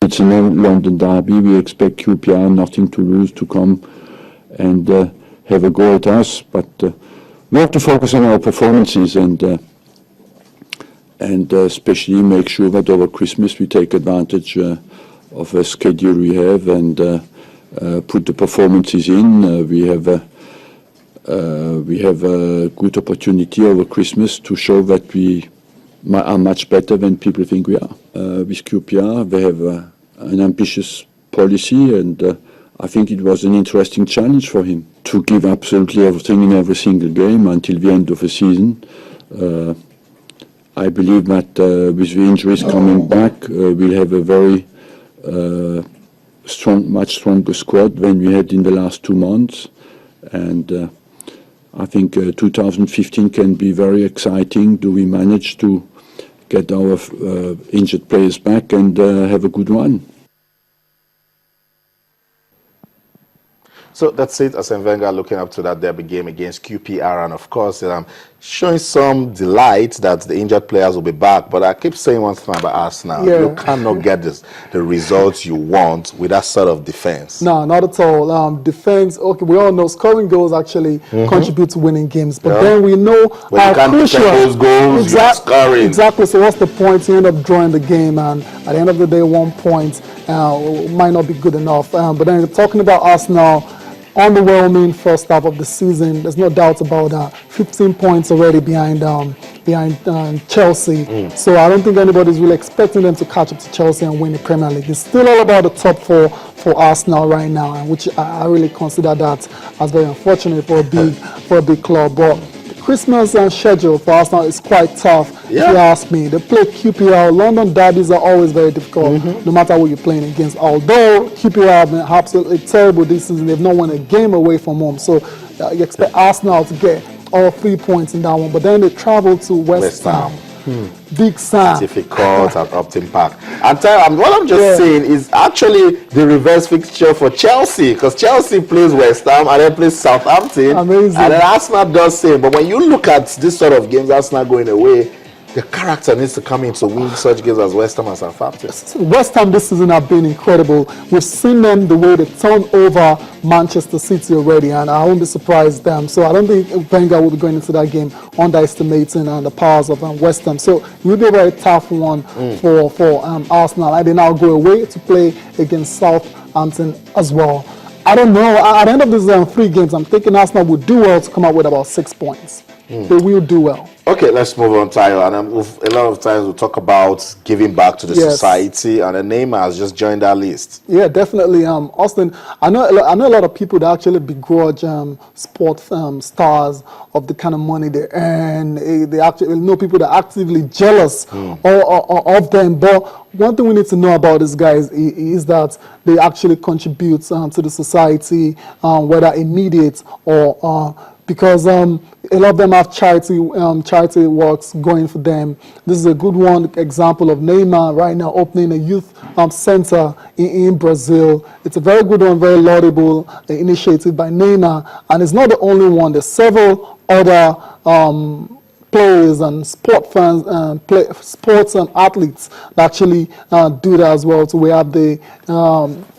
it's a London derby. We expect QPR, nothing to lose, to come and have a go at us. But we have to focus on our performances and especially make sure that over Christmas we take advantage of a schedule we have and put the performances in. We have a good opportunity over Christmas to show that we are much better than people think we are. With QPR, they have an ambitious policy, and I think it was an interesting challenge for him to give absolutely everything in every single game until the end of the season. I believe that with the injuries coming back, we'll have a very much stronger squad than we had in the last 2 months, and I think 2015 can be very exciting. Do we manage to get our injured players back and have a good run? So that's it, Arsene Wenger looking up to that derby game against QPR, and of course showing some delight that the injured players will be back. But I keep saying one thing about Arsenal. Yeah. You cannot get the results you want with that sort of defense. No, not at all. Defense, okay, we all know scoring goals actually contribute to winning games. But then we know how crucial those goals, scoring. Exactly, so what's the point? You end up drawing the game, and at the end of the day, 1 point might not be good enough. But then talking about Arsenal, underwhelming first half of the season. There's no doubt about that. 15 points already behind Chelsea. So I don't think anybody's really expecting them to catch up to Chelsea and win the Premier League. It's still all about the top 4 for Arsenal right now, and which I really consider that as very unfortunate for a big club. But Christmas schedule for Arsenal is quite tough, if you ask me. They play QPR. London derbies are always very difficult, no matter who you're playing against. Although QPR have been absolutely terrible this season, they've not won a game away from home. So you expect Arsenal to get all 3 points in that one. But then they travel to West Ham. Big Sam. Difficult at Upton Park. And what I'm just saying is actually the reverse fixture for Chelsea, because Chelsea plays West Ham and then plays Southampton. Amazing. And then Arsenal does same. But when you look at this sort of games, Arsenal going away, the character needs to come in to win such games as West Ham and Southampton. West Ham this season have been incredible. We've seen them the way they turn over Manchester City already, and I won't be surprised them. So I don't think Wenger will be going into that game underestimating the powers of West Ham. So it will be a very tough one for Arsenal. And they now go away to play against Southampton as well. I don't know. At the end of these 3 games, I'm thinking Arsenal would do well to come out with about 6 points. They will do well. Okay, let's move on, Tayo. And a lot of times we talk about giving back to the society, and Neymar has just joined that list. Yeah, definitely. Austin, I know a lot of people that actually begrudge sports stars of the kind of money they earn. They actually know people that are actively jealous of them. But one thing we need to know about these guys is that they actually contribute to the society, whether immediate or because a lot of them have charity works going for them. This is a good example of Neymar right now opening a youth center in Brazil. It's a very good one, very laudable initiative by Neymar, and it's not the only one. There's several other players and sports and athletes that actually do that as well. So we have the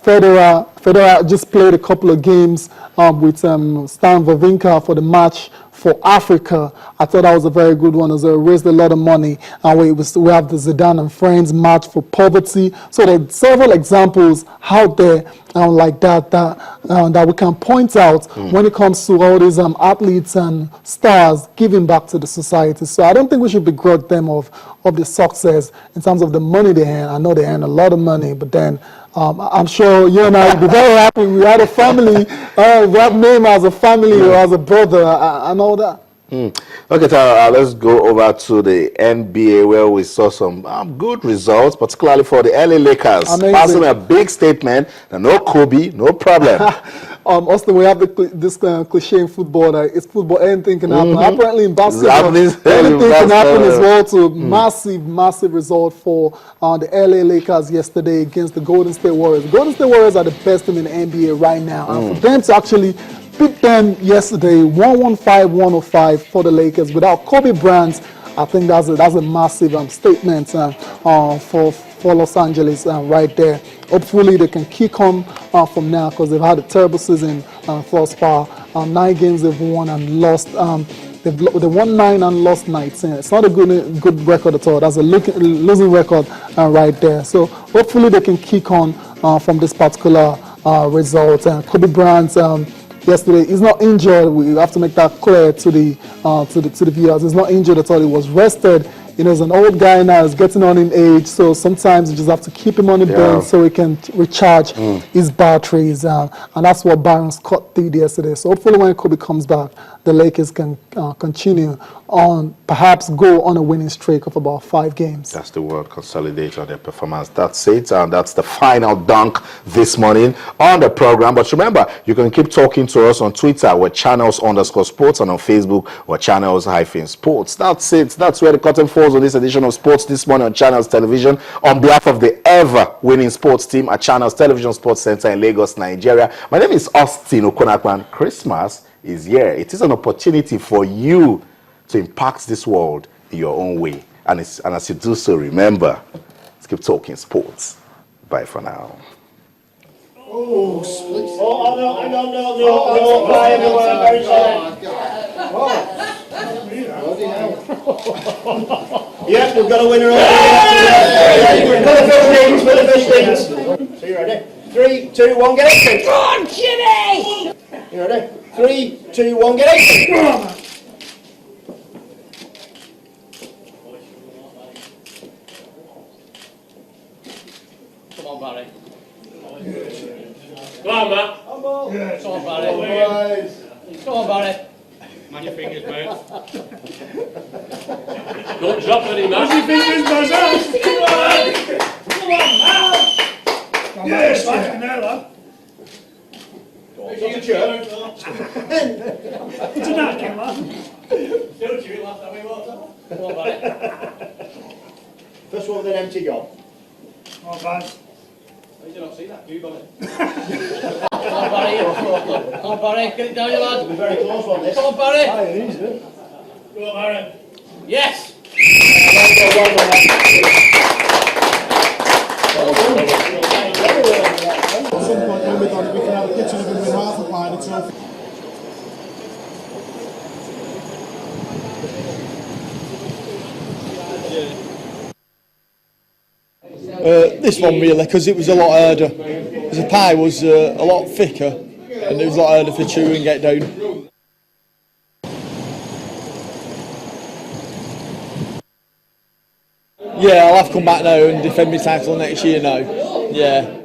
Federer just played a couple of games with Stan Wawrinka for the match for Africa. I thought that was a very good one. It raised a lot of money. We have the Zidane and Friends match for poverty. So there are several examples out there like that we can point out when it comes to all these athletes and stars giving back to the society. So I don't think we should begrudge them of the success in terms of the money they earn. I know they earn a lot of money, but then I'm sure you and I would be very happy. We had a family. We have Neymar as a family or as a brother. I know that. Okay, Tara, let's go over to the NBA where we saw some good results, particularly for the LA Lakers. Amazing. Passing a big statement that no Kobe, no problem. Austin, we have this cliche in football that it's football, anything can happen. Apparently in basketball, anything can happen as well. To massive result for the LA Lakers yesterday against the Golden State Warriors. The Golden State Warriors are the best team in the NBA right now. And for them to actually beat them yesterday, 115-105 for the Lakers without Kobe Bryant I think that's a massive statement for Los Angeles right there. Hopefully they can kick on from now, because they've had a terrible season thus far. 9 games they've won and lost. They won 9 and lost 19. It's not a good record at all. That's a losing record right there. So hopefully they can kick on from this particular result. Kobe Bryant yesterday, he's not injured. We have to make that clear to the viewers. He's not injured at all. He was rested. You know, he's an old guy now. He's getting on in age, so sometimes you just have to keep him on the bench so he can recharge his batteries. And that's what Byron Scott did yesterday. So hopefully when Kobe comes back, the Lakers can continue on, perhaps go on a winning streak of about 5 games. That's the word, consolidate on their performance. That's it, and that's the final dunk this morning on the program. But remember, you can keep talking to us on Twitter, we're channels_sports, and on Facebook, we're channels-sports. That's it. That's where the curtain falls on this edition of Sports This Morning on Channels Television. On behalf of the ever-winning sports team at Channels Television Sports Center in Lagos, Nigeria, my name is Austin Okonakwan. Christmas is here. It is an opportunity for you to impact this world in your own way. And as you do so, remember, let's keep talking sports. Bye for now. Oh, hang on, no, bye everyone, very sorry. Yes, we've got a winner already. For the first So you ready? 3, 2, 1, get it. Come on, Jimmy! You ready? 3, 2, 1, get it. Come on, Barry. Come on, Matt. Come on, Barry. Come on, Barry. Mind your fingers, mate. Don't drop any, Matt. Mind your fingers, mate. Come on. Come on, Matt. Yes, fucking hell, lad. It's a jerk. It's a napkin, man. Still chew it last time we walked up. Come on, Barry. First one with an empty goal. Oh, Baz. You did not see that, do you, Barry? Come on, Barry. Come on, Barry. Get it down, you lad. We're very close on this. Come on, Barry. Come on, Barry. Yes. At some point when we're done, we can have a picture of him with half a pint or two. This one really, because it was a lot harder. The pie was a lot thicker, and it was a lot harder to chew and get down. Yeah, I'll have to come back now and defend my title next year now. Yeah.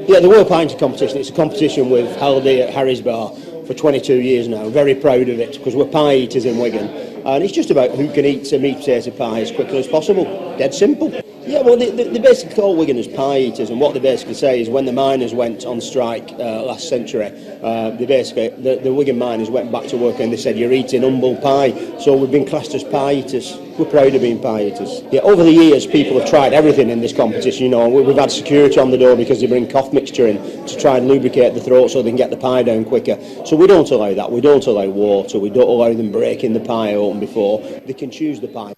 Yeah, the World Painting Competition, it's a competition we've held here at Harry's Bar for 22 years now. I'm very proud of it because we're pie eaters in Wigan, and it's just about who can eat a meat potato pie as quickly as possible. Dead simple. Yeah, well, they basically call Wiganers pie eaters, and what they basically say is when the miners went on strike last century, the Wigan miners went back to work and they said, you're eating humble pie, so we've been classed as pie eaters. We're proud of being pie eaters. Yeah, over the years, people have tried everything in this competition, you know. We've had security on the door because they bring cough mixture in to try and lubricate the throat so they can get the pie down quicker. So we don't allow that. We don't allow water. We don't allow them breaking the pie open before they can choose the pie.